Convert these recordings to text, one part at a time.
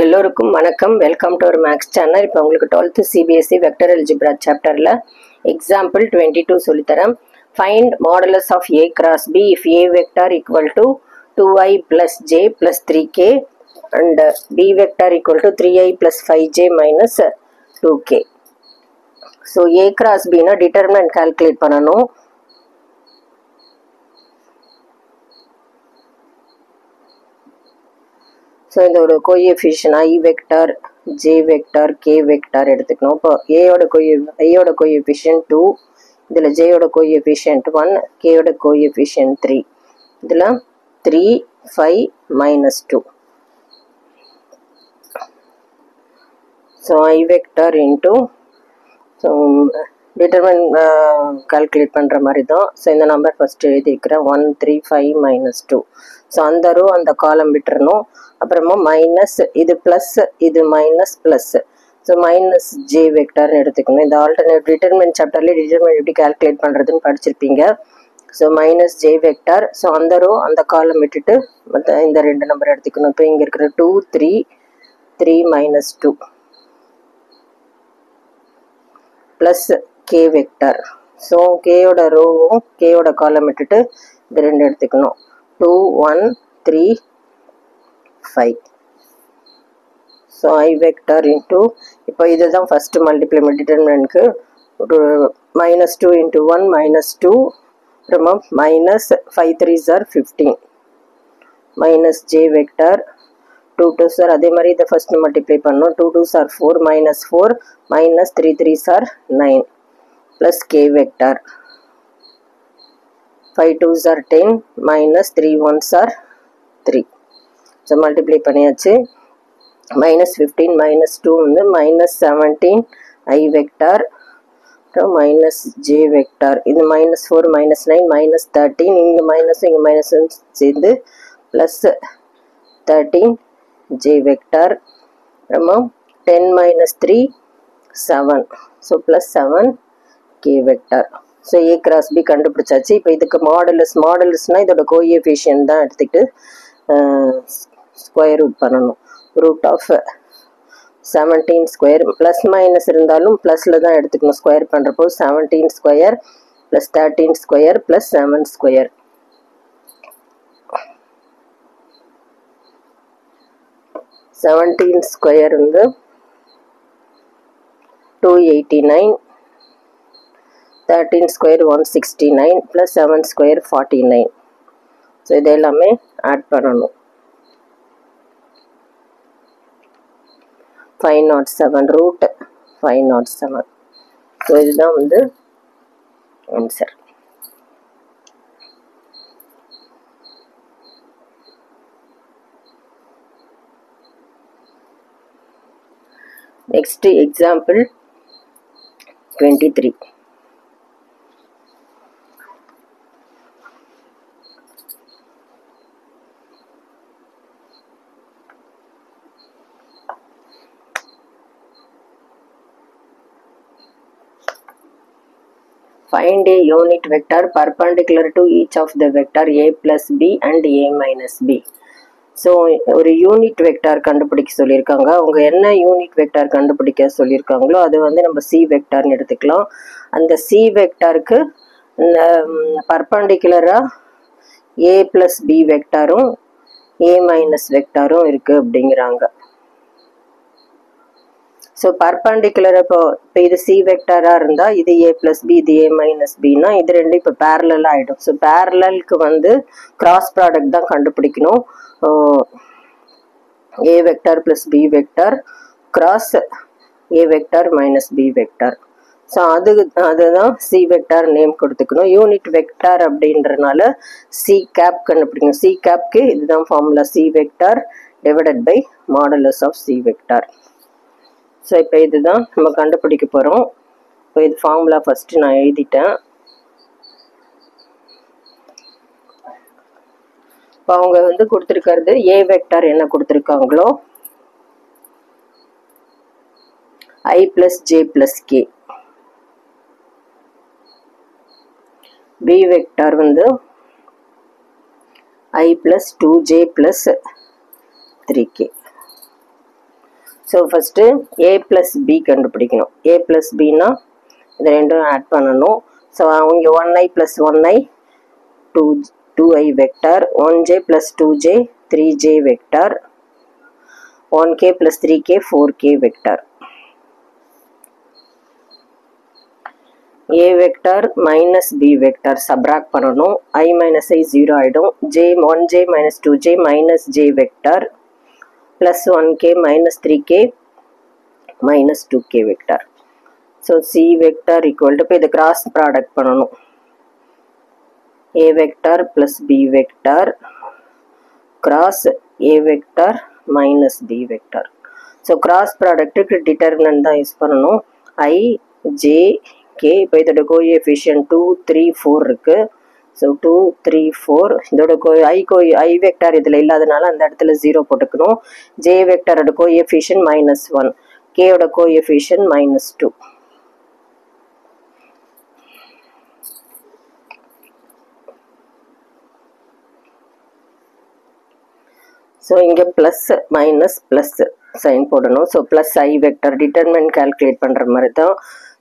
எல்லோருக்கும் வணக்கம். Welcome to our maths channel. இப்போ உங்களுக்கு 12th CBSE வெக்டர் அல்ஜிப்ரா சாப்டரில் எக்ஸாம்பிள் 22 சொல்லித்தரேன். Find modulus of A cross B if A vector equal to 2i plus j plus 3k and B vector equal to 3i plus 5j minus 2k. So A cross B னா determinant calculate பண்ணணும். So இதோட coefficient I vector J vector K vector எடுத்துக்கணும். இப்போ ஐயோட coefficient 2, இதில் ஜேயோட coefficient 1, கேயோட coefficient 3, இதில் 3 5 minus 2. So I vector into so determine calculate பண்ணுற மாதிரி தான். ஸோ இந்த நம்பர் ஃபஸ்ட்டு எழுதிக்கிறேன் 1 3 5 minus 2. ஸோ அந்த ரோ அந்த காலம் விட்டுறணும். அப்புறமா மைனஸ், இது ப்ளஸ், இது minus plus. So minus J வெக்டார்னு எடுத்துக்கணும். இந்த ஆல்டர்னேட் டிட்டர்மின் சாப்டர்லேயே டிட்டர்மின் எப்படி கால்குலேட் பண்ணுறதுன்னு படிச்சிருப்பீங்க. So minus J vector. So அந்த ரோ அந்த காலம் விட்டுட்டு மற்ற இந்த ரெண்டு நம்பர் எடுத்துக்கணும். இப்போ இங்கே இருக்கிற 2 3 3 minus 2 plus K vector. So கேயோட ரோவும் கேயோட காலம் விட்டுட்டு இது ரெண்டு எடுத்துக்கணும். 2 1 3 5. ஸோ I வெக்டார் இன்ட்டு இப்போ இதுதான் ஃபஸ்ட்டு மல்டிப்ளிமெண்ட் டிட்டர்மினன்ட்க்கு. ஒரு -2 × 1 -2, அப்புறமா minus 5 3s are 15 minus J vector 2 2s are அதே மாதிரி இதை ஃபஸ்ட்டு மல்டிப்ளை பண்ணணும். 2 2s are 4 -4 minus 3 3s are 9 plus K vector 5 2s are 10 minus 3 1s are 3. So multiply பண்ணியாச்சு. -15 -2 வந்து -17 I வெக்டார், அப்புறம் மைனஸ் ஜே வெக்டார். இது -4 -9 -13, இங்கே மைனஸ் இங்கே மைனஸ் சேர்ந்து ப்ளஸ் 13 ஜே வெக்டார், அப்புறமா 10 -3 7. So plus 7 K vector. So A cross B கண்டுபிடிச்சாச்சு. இப்போ இதுக்கு மாடுலஸ்னால் இதோட கோஎஃபிஷியன்ட் தான் எடுத்துக்கிட்டு ஸ்கொயர் ரூட் பண்ணணும். Root of 17 square plus minus இருந்தாலும் ப்ளஸில் தான் எடுத்துக்கணும் ஸ்கொயர் பண்ணுறப்போ. 17 square plus 13 square plus 7 square. Square வந்து 289, 13 ஸ்கொயர் 169 ப்ளஸ் 7 ஸ்கொயர் 49. ஸோ இது எல்லாமே ஆட் பண்ணணும். 507 ரூட் 507. ஸோ இதுதான் வந்து answer. Next example 23. Find a unit vector perpendicular to each of the vector a plus b and a minus b. So ஒரு unit vector கண்டுபிடிக்க சொல்லியிருக்காங்க. அவங்க என்ன யூனிட் வெக்டார் கண்டுபிடிக்க சொல்லியிருக்காங்களோ அது வந்து நம்ம சி வெக்டார்னு எடுத்துக்கலாம். அந்த சி வெக்டாருக்கு பர்பண்டிகுலராக ஏ ப்ளஸ் பி வெக்டாரும் ஏ மைனஸ் வெக்டாரும் இருக்குது அப்படிங்கிறாங்க. ஸோ பர்பண்டிகுலர் இப்போ இது சி வெக்டாராக இருந்தால் இது ஏ ப்ளஸ் பி இது ஏ மைனஸ் பின்னா இது ரெண்டு இப்போ பேரலாக ஆகிடும். ஸோ பேரலலுக்கு வந்து கிராஸ் ப்ராடக்ட் தான் கண்டுபிடிக்கணும். A vector plus B vector cross A vector minus B vector. So அதுதான் சி வெக்டார் நேம் கொடுத்துக்கணும். யூனிட் வெக்டார் அப்படின்றனால சி கேப் கண்டுபிடிக்கணும். சி கேப்க்கு இதுதான் formula, C vector divided by modulus of C vector. So இப்போ இதுதான் நம்ம கண்டுபிடிக்க போகிறோம். இப்போ இது ஃபார்முலா ஃபஸ்ட்டு நான் எழுதிட்டேன். இப்போ அவங்க வந்து கொடுத்துருக்கிறது ஏ வெக்டார் என்ன கொடுத்துருக்காங்களோ I plus j plus k. B vector வந்து I plus 2j plus 3k. So first a plus B கண்டுபிடிக்கணும். a ப்ளஸ் பின்னா இது ரெண்டும் ஆட் பண்ணணும். ஸோ அவங்க 1i plus 1i 2i vector, 1j plus 2j 3j vector, 1k plus 3k 4k vector. a vector minus b vector subtract பண்ணணும். i minus i 0 ஆகிடும். 1j minus 2j minus j vector plus 1k minus 3k minus 2k vector. So C vector equal to the cross product பண்ணணும். A vector plus B vector cross A vector minus B vector. So cross product determinant தான் use பண்ணணும். I, J, K இப்போ இதோட coefficient 2, 3, 4 இருக்கு. So 2, 3, 4 இதோட I vector இதில் இல்லாதனால அந்த இடத்துல 0 போட்டுக்கணும். J வெக்டாரோட கோஎஃபிஷியன்ட் -1, Kயோட கோஎஃபிஷியன்ட் -2. ஸோ இங்கே ப்ளஸ் மைனஸ் ப்ளஸ் சைன் போடணும். So plus I vector determinant calculate பண்ணுற மாதிரி தான்.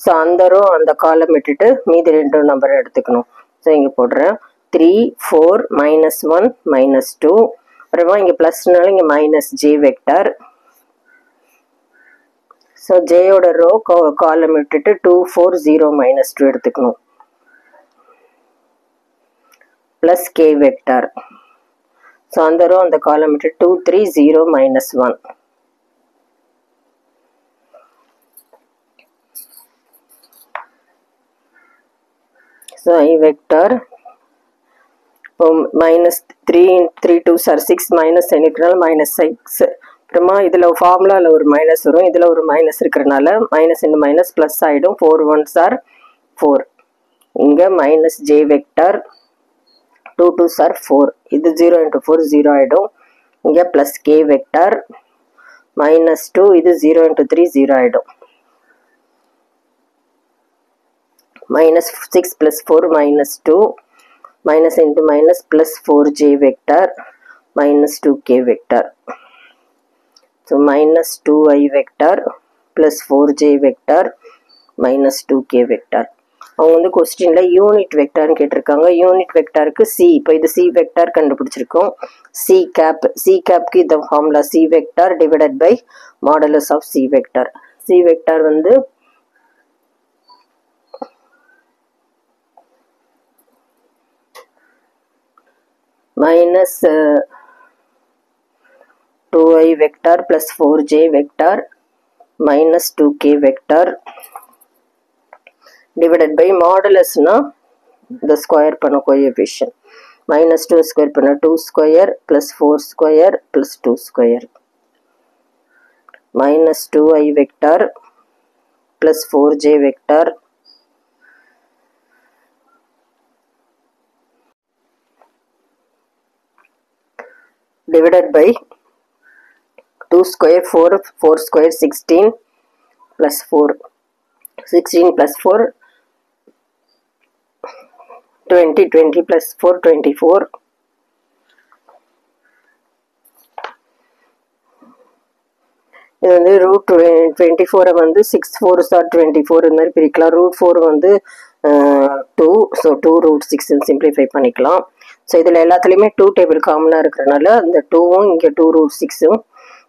ஸோ அந்த ரோ அந்த காலம் விட்டுட்டு மீதி 2 நம்பரை எடுத்துக்கணும். ஸோ இங்கே போடுறேன் 3, 4, -1, -2. அப்புறமா இங்கே ப்ளஸ்னால இங்கே மைனஸ் ஜே வெக்டார். ஸோ ஜேயோட ரோ காலம் விட்டுட்டு 2, 4, 0, -2 எடுத்துக்கணும். Plus K vector. ஸோ அந்த ரோ அந்த காலம் விட்டு 2, 3, 0, -1. So I vector -3 2s are 6 minus இருக்கிறனால -6. அப்புறமா இதில் ஃபார்முலாவில் ஒரு மைனஸ் வரும், இதில் ஒரு மைனஸ் இருக்கிறனால மைனஸ் இன்டு மைனஸ் ப்ளஸ் ஆகிடும். 4 1s are 4. இங்கே minus J vector 2 2s are 4. இது 0 × 4 0 ஆகிடும். இங்கே ப்ளஸ் கே வெக்டார் -2, இது 0 × 3 0 ஆகிடும். -6 + 4 -2, minus into minus plus 4j vector minus 2k vector. So minus 2i vector plus 4j vector minus 2k vector. அவங்க வந்து கொஸ்டின்ல யூனிட் வெக்டார்னு கேட்டிருக்காங்க. யூனிட் வெக்டாருக்கு சி, இப்போ இது சி வெக்டார் கண்டுபிடிச்சிருக்கோம். சி கேப்க்கு இந்த formula C vector divided by modulus of C vector. C vector வந்து minus 2i vector plus 4j vector minus 2k vector divided by modulus na the square panna coefficient -2 square panna 2 square plus 4 square plus 2 square minus 2i vector plus 4j vector divided by 2 square 4 square 16 plus 4 16 plus 4 20 20 plus 4 24. இது வந்து root 24 வந்து 6 4s are 24 இந்த மாதிரி பிரிக்கலாம். Root 4 வந்து 2, so 2 root 6 simplify பண்ணிக்கலாம். So இதில் எல்லாத்துலேயுமே 2 டேபிள் காமனாக இருக்கிறனால இந்த 2வும் இங்கே 2 ரூட் 6ம்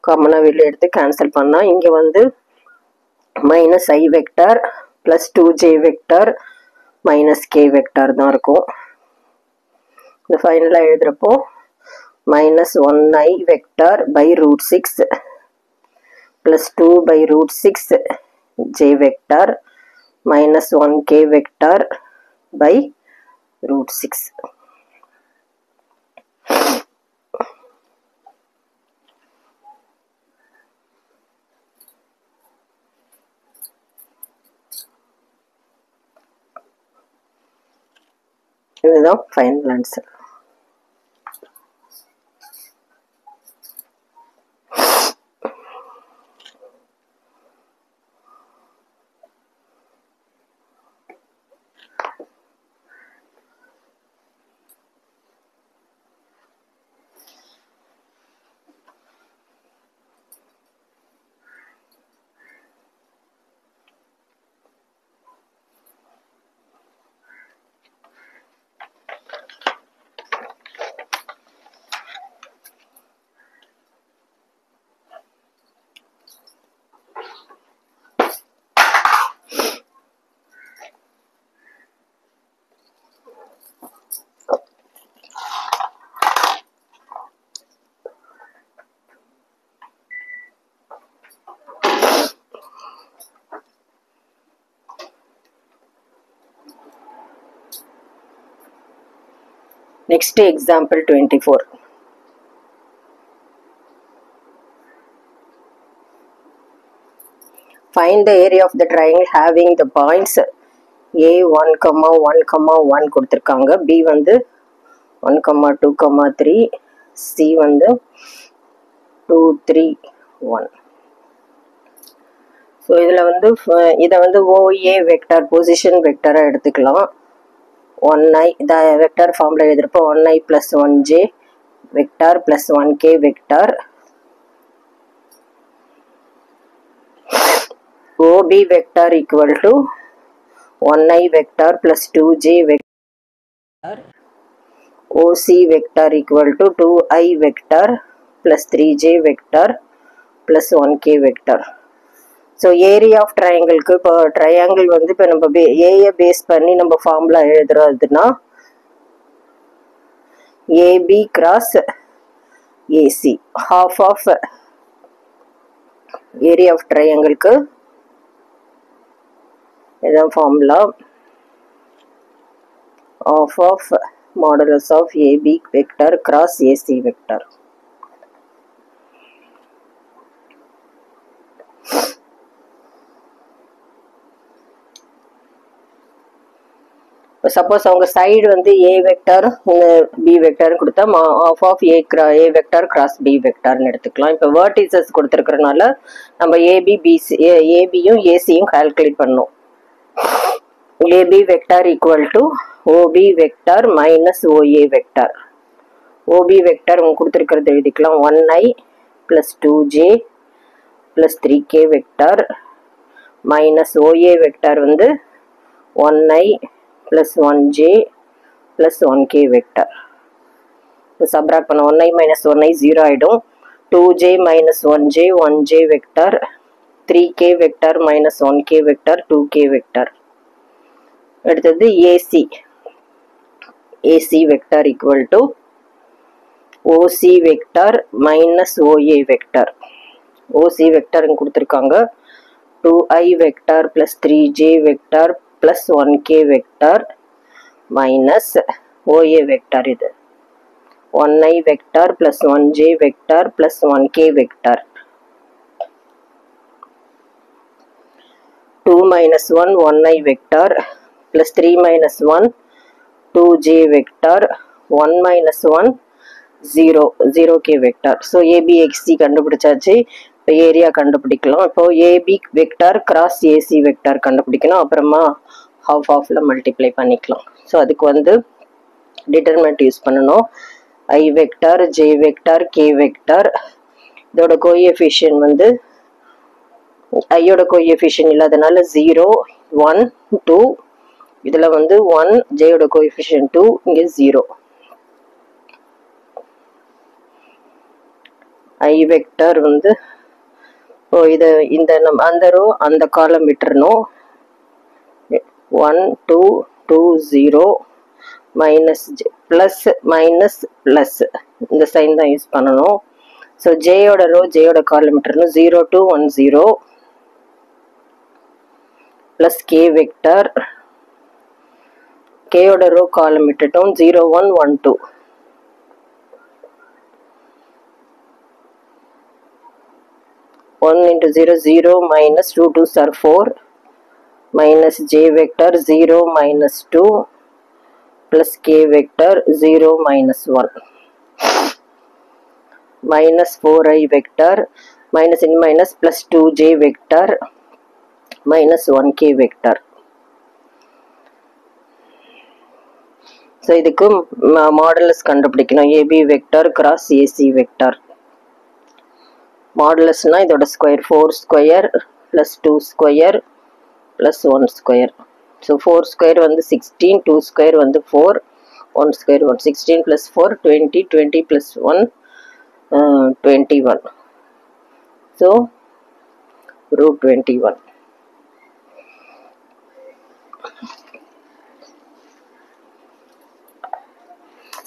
காமனாக வெளியே எடுத்து கேன்சல் பண்ணால் இங்கே வந்து minus I vector plus 2j vector minus K vector தான் இருக்கும். இந்த ஃபைனலாக எழுதுகிறப்போ minus 1i vector by root 6 plus 2 by root 6 j vector minus 1k vector by root 6. This is the final answer. Next example 24. Find the area of the triangle having the points A 1, 1, 1 கொடுத்திருக்காங்க. B வந்து 1, 2, 3, C வந்து 2, 3, 1. So இதில் வந்து இதை வந்து OA vector position வெக்டராக எடுத்துக்கலாம். 1i இந்த வெக்டார் ஃபார்மில் எழுதுகிறப்போ 1i + 1j vector + 1k vector OB vector equal to 1i vector plus 2j vector OC vector equal to 2i vector plus 3j vector plus 1k vector. So area of triangle க்கு இப்போ triangle வந்து இப்போ நம்ம A base பண்ணி நம்ம formula எழுதுறதுன்னா AB cross AC half of area of triangle க்கு இதான் formula half of modulus of AB vector cross AC vector. Suppose அவங்க சைடு வந்து A வெக்டார் B வெக்டார்னு கொடுத்தா half of A vector cross B வெக்டார்னு எடுத்துக்கலாம். இப்போ vertices கொடுத்துருக்கறனால நம்ம ஏபியும் ஏசியும் calculate பண்ணோம். AB vector equal to OB vector minus OA vector. OB vector உங்களுக்கு கொடுத்துருக்கிறது எழுதிக்கலாம் 1i plus 2j plus 3k vector minus OA vector வந்து 1i plus 1j plus 1k vector. இப்போ subtract பண்ண 1i minus 1i 0 ஆகிடும். 2j minus 1j 1j vector 3k vector minus 1k vector 2k vector. அடுத்தது AC vector equal to OC vector minus OA vector. OC vector கொடுத்துருக்காங்க 2i vector plus 3j vector plus 1k vector minus OA vector இது 1i vector plus 1j vector plus 1k vector. 2 minus 1 1i vector plus 3 minus 1 2j vector 1 minus 1 0k vector. So ABXC கண்டுபிடிச்சாச்சு. இப்போ area கண்டுபிடிக்கலாம். இப்போ AB vector cross AC vector கண்டுபிடிக்கணும். அப்புறமா ஹாஃப்ல multiply பண்ணிக்கலாம். So அதுக்கு வந்து டிட்டர்மினன்ட் யூஸ் பண்ணணும். I vector J vector K vector இதோட கோஎஃபிஷியன்ட் வந்து ஐயோட கோஎஃபிஷியன்ட் இல்லாதனால 0 1 2 இதில் வந்து 1 ஜேயோட கோஎஃபிஷியன்ட் 2 இங்கே 0. I வெக்டார் வந்து இதை இந்த அந்த ரோ அந்த காலம் விட்டுறணும். 1 2 2 0 மைனஸ் ப்ளஸ் மைனஸ் ப்ளஸ் இந்த சைன் தான் யூஸ் பண்ணணும். ஸோ ஜேயோட ரோ ஜேயோட காலம் விட்டுறணும். 0 2 1 0 ப்ளஸ் கே வெக்டார் கேயோட ரோ காலம் விட்டுட்டோம். 0 1 1 2 1 into 0 0 minus 2 2s are 4 minus j vector 0 minus 2 plus k vector 0 minus 1 minus 4i vector minus in minus plus 2j vector minus 1k vector. So இதுக்கு modulus கண்டுபிடிக்கணும். AB vector cross AC vector. மாடுலஸ்னா இதோட square 4 square plus 2 square plus 1 square. So 4 square வந்து 16 2 square வந்து 4 1 square 1 16 plus 4 20 20 plus 1 21. So √21.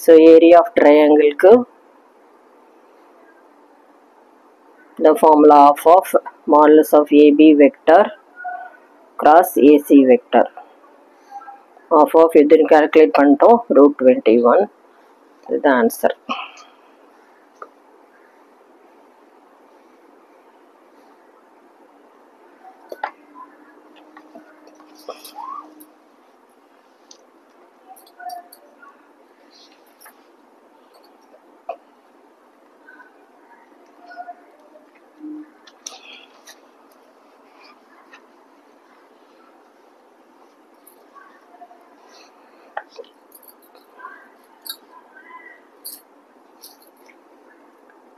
So area of ட்ரையாங்கிள்க்கு the formula of modulus of AB vector cross AC vector half of இது calculate பண்ணிட்டோம் √21. This is the answer.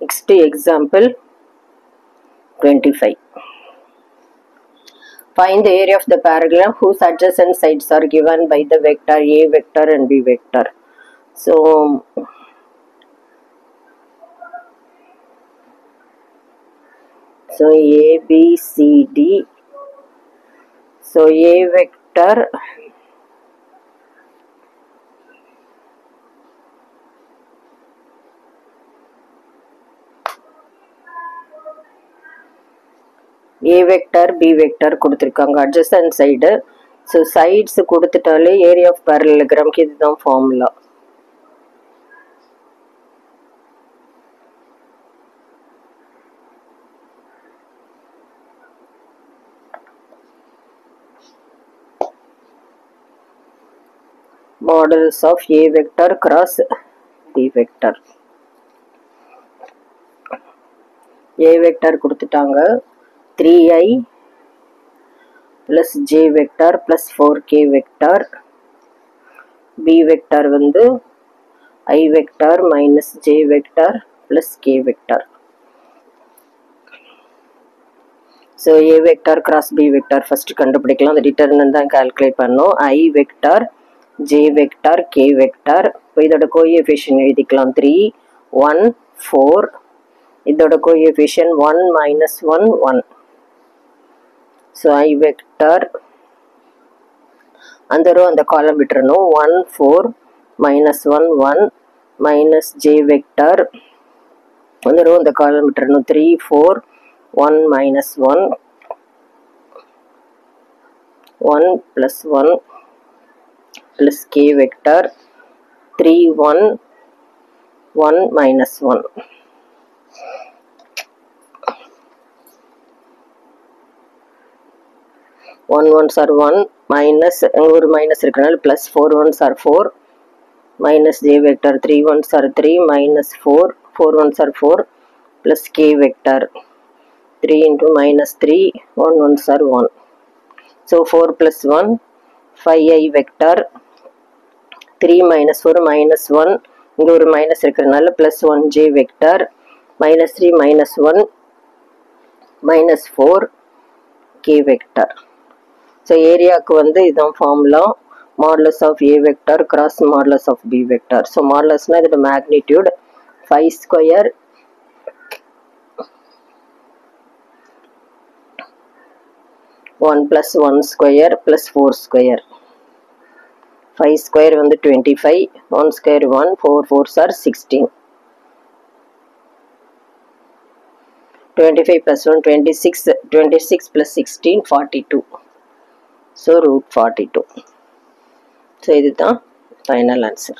Next example 25. Find the area of the paragraph whose adjacent sides are given by the vector A vector and B vector. So A, B, C, D. So A vector A vector B vector கொடுத்திருக்காங்க adjacent side. So sides கொடுத்துட்டாலே area of parallelogram க்கு இதுதான் formula. Models of A vector cross B vector. A vector கொடுத்துட்டாங்க 3i plus j vector plus 4k vector. B vector வந்து I vector minus j vector plus k vector. So A vector cross B vector first கண்டுபிடிக்கலாம். அந்த determinant தான் calculate பண்ணோம். I vector j vector k vector. இதோட coefficient எழுதிக்கலாம் 3 1 4. இதோட coefficient 1 minus 1 1. So I vector அந்த row அந்த column விட்டுறணும் 1 4 minus 1 1 minus j vector அந்த row அந்த column விட்டுறணும் 3 4 1 minus 1 1 plus 1 plus k vector 3 1 1 minus 1. 1 ones are 1 minus ஒரு minus இருக்கனால plus 4 ones are 4 minus j vector 3 ones are 3 minus 4 4 ones are 4 plus k vector 3 into minus 3 1 ones are 1. So 4 plus 1 5i vector 3 minus 4 minus 1 இங்க ஒரு minus இருக்கனால plus 1 j vector minus 3 minus 1 minus 4 k vector. So area க்கு வந்து இதான் formula modulus of A vector cross modulus of B vector. So modulus னா இதோட magnitude 5 square 1 plus 1 square plus 4 square. 5 square வந்து 25 1 square 1 4 4s are 16. 25 plus 1 26 26 plus 16 42. So root 42. So this is the final answer.